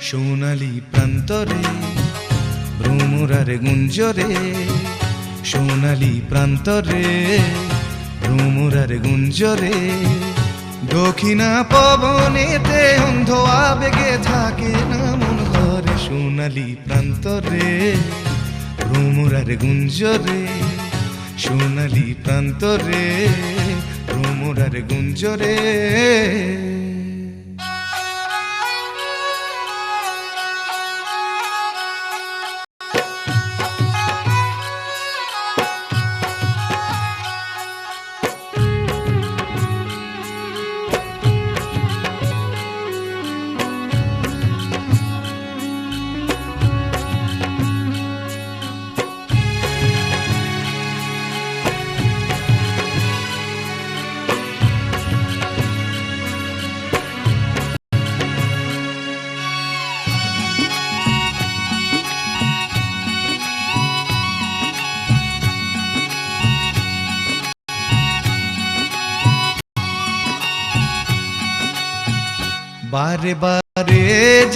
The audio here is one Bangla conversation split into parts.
সোনালি প্রান্তরে ভ্রমরার গুঞ্জরে, সোনালি প্রান্তরে ভ্রমরার গুঞ্জরে, দক্ষিণা পবনেতে অন্ধ আবেগে থাকে না মন ঘরে। সোনালি প্রান্তরে ভ্রমরার গুঞ্জরে, সোনালি প্রান্তরে ভ্রমরার গুঞ্জরে। বারে বারে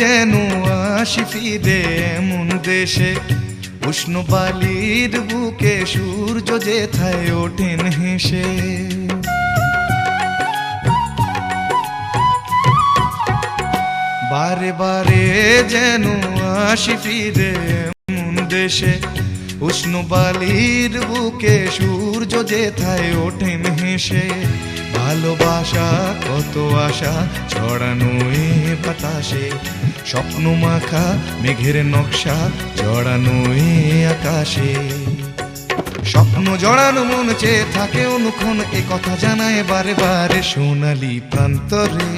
যেন আসি ফিরে এমন দেশে, উষ্ণ বালির বুকে সূর্য যেথায় ওঠেন হেসে। বারে বারে যেন আসি ফিরে এমন দেশে, উষ্ণ বালির বুকে সূর্য যেথায় ওঠেন হেসে। ভালোবাসা কত আশা ছড়ানো এ বাতাসে, স্বপ্ন মাখা মেঘের নকশা জড়ানো এ আকাশে। স্বপ্ন জড়ানো মন চেয়ে থাকে অনুক্ষণ, এ কথা জানায় বারে বারে। সোনালি প্রান্তরে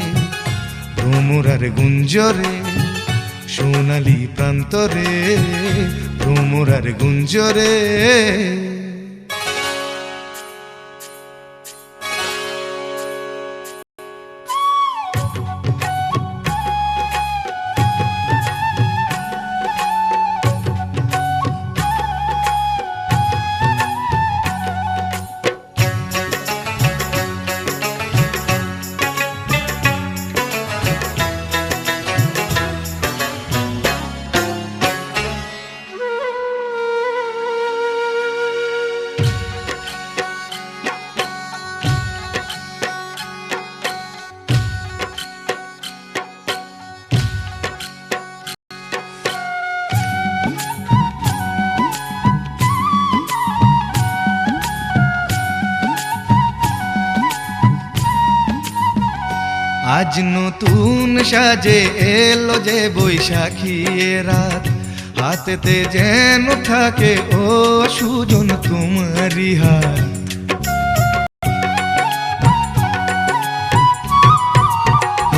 ভ্রমরার গুঞ্জরে, সোনালি প্রান্তরে ভ্রমরার গুঞ্জরে। আজ নতুন সাজে এলো যে বৈশাখী রাত, হাতেতে যেন থাকে ও সুজন তোমারি হাত।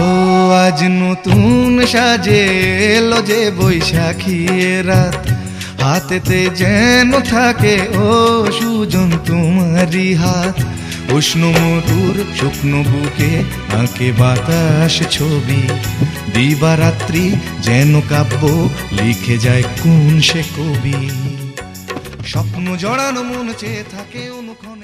ও আজ নতুন সাজে এলো যে বৈশাখী রাত, হাতেতে যেন থাকে ও সুজন তোমারি হাত। উষ্ণ মধুর শুকনো বুকে আঁকে বাতাস ছবি, দিবারাত্রি যেন কাব্য লিখে যায় কোন সে কবি। স্বপ্ন জড়ানো মন চেয়ে থাকে অনুক্ষণ।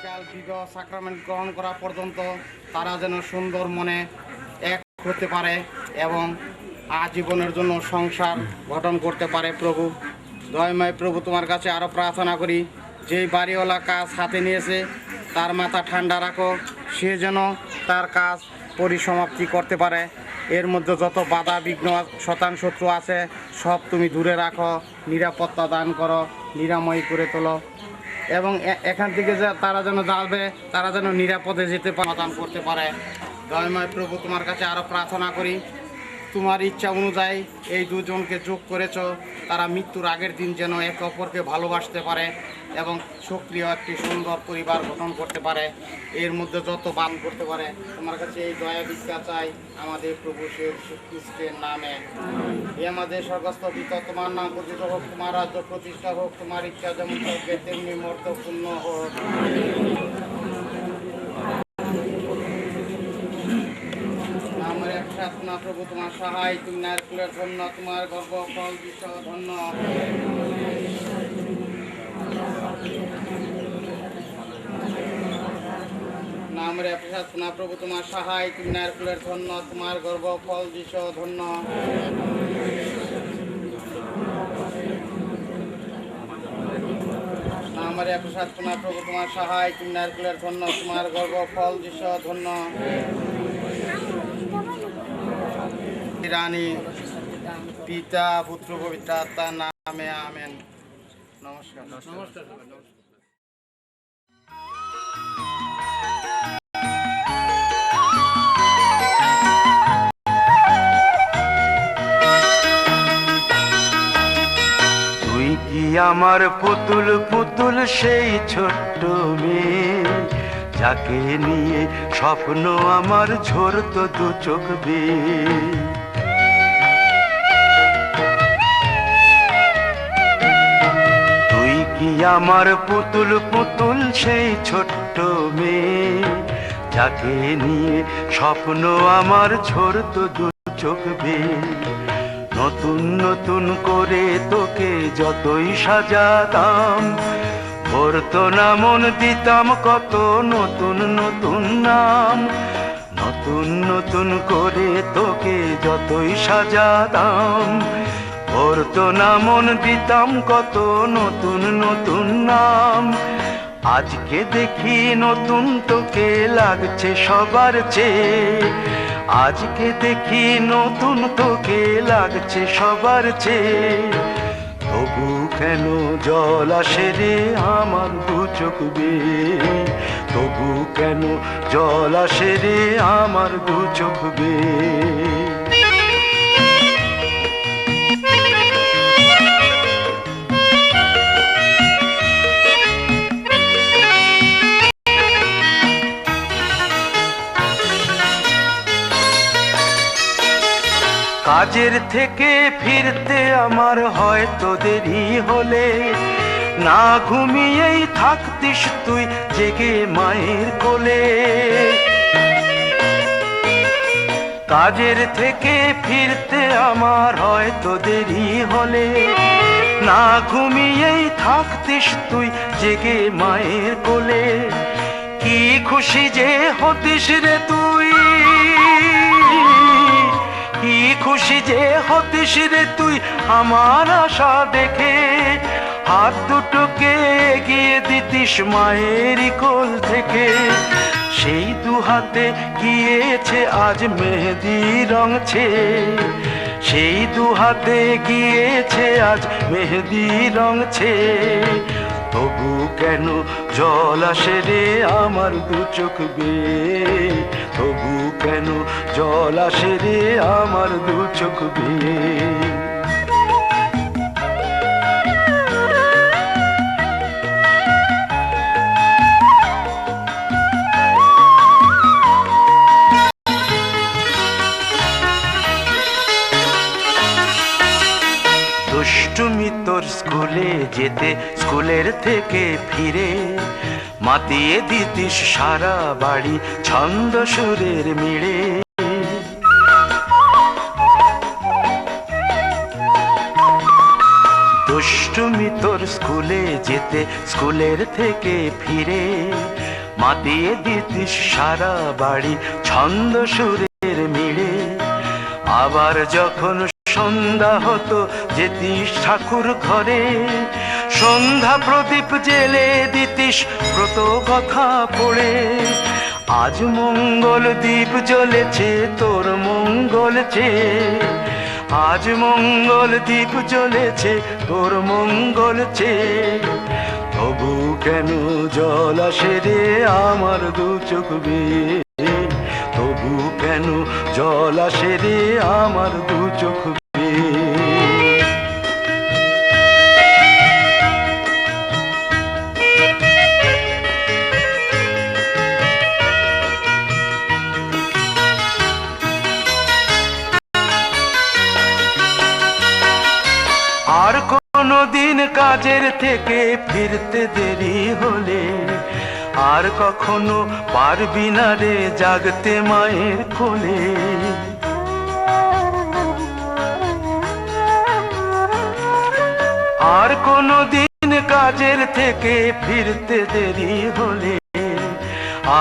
আগামীকাল বিবাহ সাক্রামেন্ট গ্রহণ করা পর্যন্ত তারা যেন সুন্দর মনে এক হতে পারে এবং আজীবনের জন্য সংসার গঠন করতে পারে। প্রভু দয়াময় প্রভু, তোমার কাছে আরও প্রার্থনা করি, যেই বাড়িওয়ালা কাজ হাতে নিয়েছে তার মাথা ঠান্ডা রাখো, সে যেন তার কাজ পরিসমাপ্তি করতে পারে। এর মধ্যে যত বাধা বিঘ্ন শতান শত্রু আছে সব তুমি দূরে রাখো, নিরাপত্তা দান করো, নিরাময় করে তোলো এবং এখান থেকে যে তারা যেন যাবে তারা যেন নিরাপদে যেতে সমাধান করতে পারে। দয়াময় প্রভু, তোমার কাছে আরও প্রার্থনা করি, তোমার ইচ্ছা অনুযায়ী এই দুজনকে যোগ করেছ, তারা মৃত্যুর আগের দিন যেন একে অপরকে ভালোবাসতে পারে এবং সক্রিয় একটি সুন্দর পরিবার গঠন করতে পারে। এর মধ্যে যত বান করতে পারে, তোমার কাছে এই দয়া ভিক্ষা চাই আমাদের প্রভু যীশু খ্রিস্টের নামে। এ আমাদের স্বর্গস্থ পিতা, তোমার নাম পূজিত হোক, তোমার রাজ্য প্রতিষ্ঠা হোক, তোমার ইচ্ছা যেমন স্বর্গে তেমনি মর্ত্যপূর্ণ হোক। প্রার্থনা প্রভু, তোমার সহায়, তুমি নারী কুলের ধন্য, তোমার গর্ব ফল বিশ্ব ধন্য। নামরে প্রার্থনা প্রভু, তোমার সহায়, তুমি নারী কুলের ধন্য, তোমার গর্ব ফল বিশ্ব ধন্য। নামরে প্রার্থনা প্রভু, তোমার সহায়, তুমি নারী কুলের ধন্য, তোমার গর্ব ফল বিশ্ব ধন্য। রানী পিতা পুত্র পবিত্র আত্মার নামে আমেন। নমস্কার। নমস্কার। তুই কি আমার পুতুল পুতুল সেই ছোট্ট মেয়ে, যাকে নিয়ে স্বপ্ন আমার ঝরতো দু চোখ বেয়ে। তুই কি আমার পুতুল পুতুল সেই ছোট্ট মেয়ে, যাকে নিয়ে স্বপ্ন আমার ঝরতো দু চোখ বেয়ে। নতুন নতুন করে তোকে যতই সাজাতাম, ভরতো না মন, দিতাম কত নতুন নতুন নাম। নতুন নতুন করে তোকে যতই সাজাতাম, ভরতো না মন, দিতাম কত নতুন নতুন নাম। আজকে দেখি নতুন তোকে লাগছে সবার চেয়ে, আজকে দেখি নতুন তোকে লাগছে সবার চেয়ে। তবু কেন জল আসে রে আমার দু চোখ বেয়ে, তবু কেন জল আসে রে আমার দু চোখ বেয়ে। কাজের থেকে ফিরতে আমার হয়তো দেরি হলে, না ঘুমিয়েই থাকতিস তুই জেগে মায়ের কোলে। কাজের থেকে ফিরতে আমার হয়তো দেরি হলে, না ঘুমিয়েই থাকতিস তুই জেগে মায়ের কোলে। কি খুশি যে হতিস রে তুই, কি খুশি যে হতিস রে তুই আমার আশা দেখে। হাত দুটোকে এগিয়ে দিতিস মায়ের কোল থেকে, সেই দু হাতে গিয়েছে আজ মেহেদি রং ছেয়ে। সেই দু হাতে গিয়েছে আজ মেহেদি রং ছেয়ে। তবু কেন জল আসে রে আমার দু চোখ বেয়ে, তবু কেন জল আসে রে আমার দু চোখ বেয়ে। দুষ্টুমি তোর স্কুলে যেতে, স্কুলের থেকে ফিরে মাতিয়ে দিতিস সারা বাড়ি ছন্দ সুরের মিড়ে। দুষ্টুমি তোর স্কুলে যেতে, স্কুলের থেকে ফিরে মাতিয়ে দিতিস সারা বাড়ি ছন্দ সুরের মিলে। আবার যখন সন্ধ্যা হতো যেতিস ঠাকুর ঘরে, সন্ধ্যা প্রদীপ জেলে দিতিস ব্রত কথা পড়ে। আজ মঙ্গল দ্বীপ জ্বলেছে তোর মঙ্গল চেয়ে, আজ মঙ্গল দ্বীপ জ্বলেছে তোর মঙ্গল চেয়ে। তবু কেন জল আসে রে আমার দু চোখ বেয়ে, তবু কেন জল আসে রে আমার দু চোখ বেয়ে। আর কোনদিন কাজের থেকে ফিরতে দেরি হলে, আর কখনো পারবি না রে জাগতে মায়ের কোলে। আর কোনদিন কাজের থেকে ফিরতে দেরি হলে,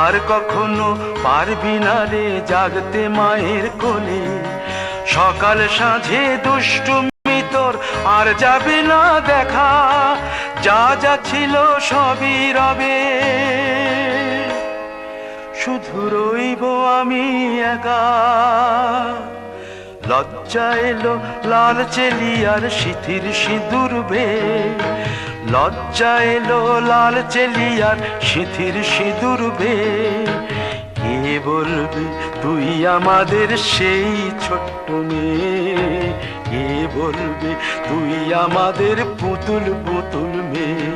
আর কখনো পারবি না রে জাগতে মায়ের কোলে। সকাল সাঁঝে দুষ্টুমি তোর আর যাবে না দেখা, যা যা ছিল সবই রবে, শুধু রইব আমি একা। লজ্জা এলো লাল চেলিয়ার সিথির সিঁদুর বে, লজ্জা এলো লাল চেলিয়ার সিথির সিঁদুর বে। কে বলবে তুই আমাদের সেই ছোট্ট মেয়ে, কে বলবে তুই আমাদের পুতুল পুতুল মেয়ে,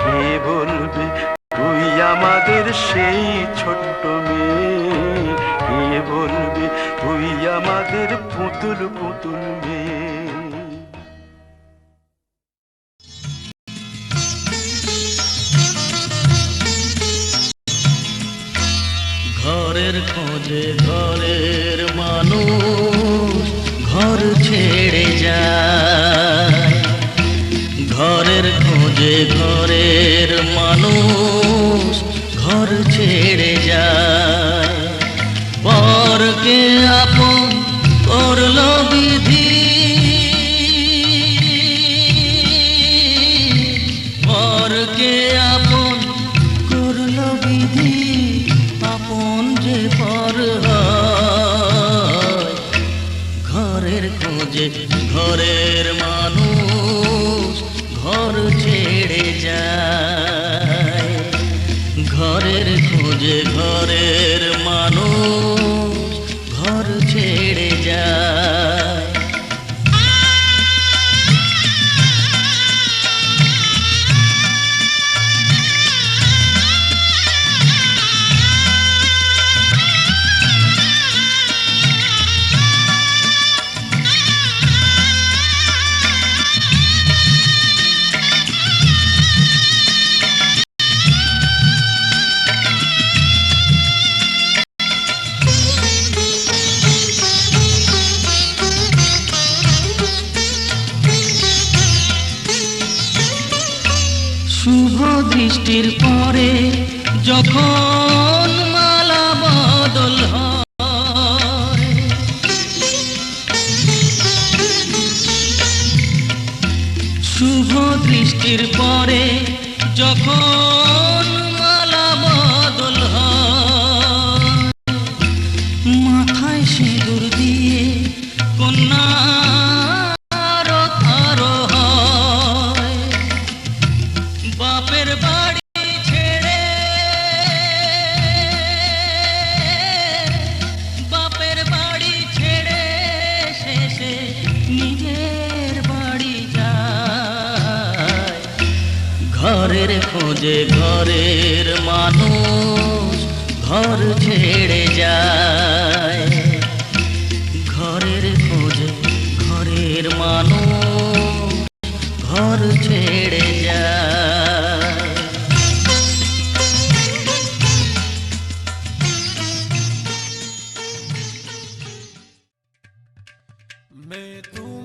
কে বলবে তুই আমাদের সেই ছোট্ট মেয়ে, কে বলবে তুই আমাদের পুতুল পুতুল মেয়ে। ঘরের খোঁজে ঘরের মানুষ ঘর ছেড়ে যায়, ঘরের খোঁজে ঘরের মানুষ ঘর ছেড়ে যায়। পরকে আপন করলো বিধি, পরকে আপন করলো বিধি, আপন যে পর হয়। ঘরের খোঁজে ঘরের মানুষ ঘর ছেড়ে যায়, ঘরের খোঁজে ঘরের মানুষ ঘর ছেড়ে যায়। শুভ দৃষ্টির পরে যখন মালা বদল হয়, শুভ দৃষ্টির পরে যখন মালা বদল হয়, মাথায় সিঁদুর দিয়ে কন্যা বাপের বাড়ি ছেড়ে, বাপের বাড়ি ছেড়ে শেষে নিজের বাড়ি যায়। ঘরের খোঁজে ঘরের মানুষ ঘর ছেড়ে যায়, ঘরের খোঁজে ঘরের মানুষ ঘর ছেড়ে যায়। मैं तू